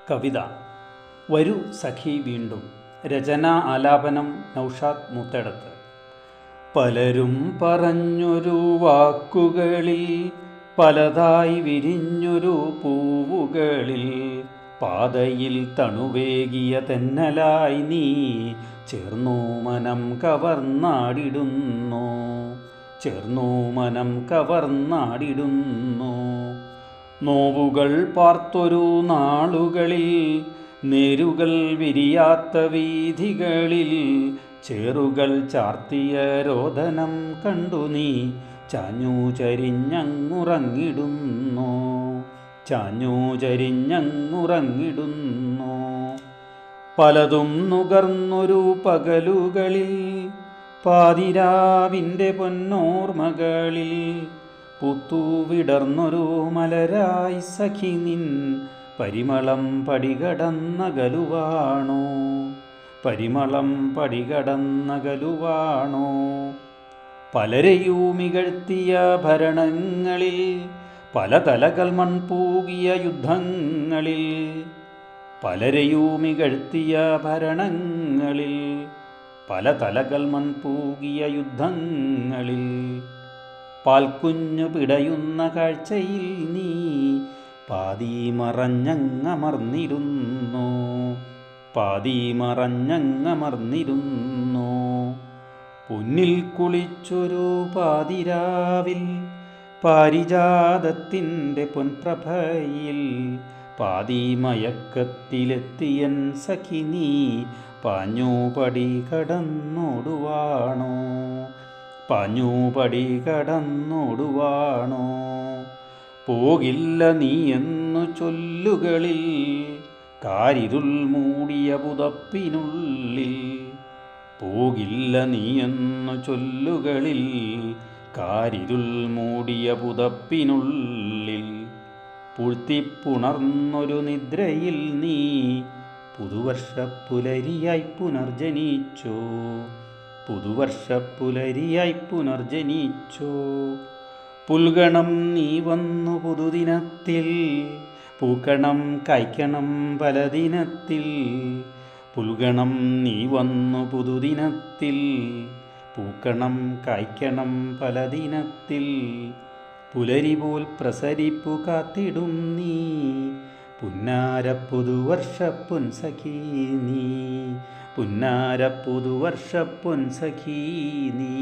കവിത വരൂ സഖി വീണ്ടും. രചന ആലാപനം നൗഷാദ് മൂത്തേടത്ത്. പലരും പറഞ്ഞൊരു വാക്കുകളിൽ പലതായി വിരിഞ്ഞൊരു പൂവുകളിൽ പാതയിൽ തണുവേകിയ തെന്നലായി നീ ചേർന്നു മനം കവർന്നാടിടുന്നു, ചേർന്നു മനം കവർന്നാടിടുന്നു. നോവുകൾ പാർത്തൊരു നാളുകളിൽ നേരുകൾ വിരിയാത്ത വീഥികളിൽ ചേറുകൾ ചാർത്തിയ രോദനം കണ്ടു നീ ചാഞ്ഞു ചരിഞ്ഞങ്ങുറങ്ങിടുന്നു, ചാഞ്ഞു ചരിഞ്ഞങ്ങുറങ്ങിടുന്നു. പലതും നുകർന്നൊരു പകലുകളിൽ പാതിരാവിൻ്റെ പൊന്നോർമകളിൽ പുത്തുവിടർന്നൊരു മലരായി സഖി നിൻ പരിമളം പടികടന്നകലുവാണോ, പരിമളം പടികടന്നകലുവാണോ. പലരെയുമികഴ്ത്തിയ ഭരണങ്ങളിൽ പല തലകൾ മൺപൂകിയ യുദ്ധങ്ങളിൽ, പലരെയുമികഴ്ത്തിയ ഭരണങ്ങളിൽ പല തലകൾ മൺപൂകിയ യുദ്ധങ്ങളിൽ പാൽക്കുഞ്ഞു പിടയുന്ന കാഴ്ചയിൽ നീ പാതി മറഞ്ഞങ്ങമർന്നിരുന്നു, പാതി മറഞ്ഞങ്ങമർന്നിരുന്നു. പൊന്നിൽ കുളിച്ചൊരു പാതിരാവിൽ പാരിജാതത്തിൻ്റെ പൊൻപ്രഭയിൽ പാതി മയക്കത്തിലെത്തിയൻ സഖി നീ പാഞ്ഞു പടി കടന്നോടുവാണോ, പാഞ്ഞു പടി കടന്നോടുവാണോ. പോകില്ല നീ എന്നു ചൊല്ലുകളിൽ കാരിരുൾ മൂടിയ പുതപ്പിനുള്ളിൽ, പോകില്ല നീ എന്നു ചൊല്ലുകളിൽ കാരിരുൾ മൂടിയ പുതപ്പിനുള്ളിൽ പൂഴ്ത്തിപ്പുണർന്നൊരു നിദ്രയിൽ നീ പുതുവർഷപ്പുലരിയായി പുനർജനിച്ചോ, പുതുവർഷപ്പുലരിയായി പുനർജനിച്ചോ. പുൽകണം നീ വന്നു പുതുദിനത്തിൽ, പൂക്കണം കായ്ക്കണം പലദിനത്തിൽ. പുൽകണം നീ വന്നു പുതുദിനത്തിൽ, പൂക്കണം കായ്ക്കണം പലദിനത്തിൽ. പുലരി പോൽ പ്രസരിപ്പു കാത്തിടും നീ പുന്നാരപ്പുതുവർഷപ്പൊൻ സഖി നീ, പുന്നാരപ്പുതുവർഷപ്പൊൻ സഖി നീ.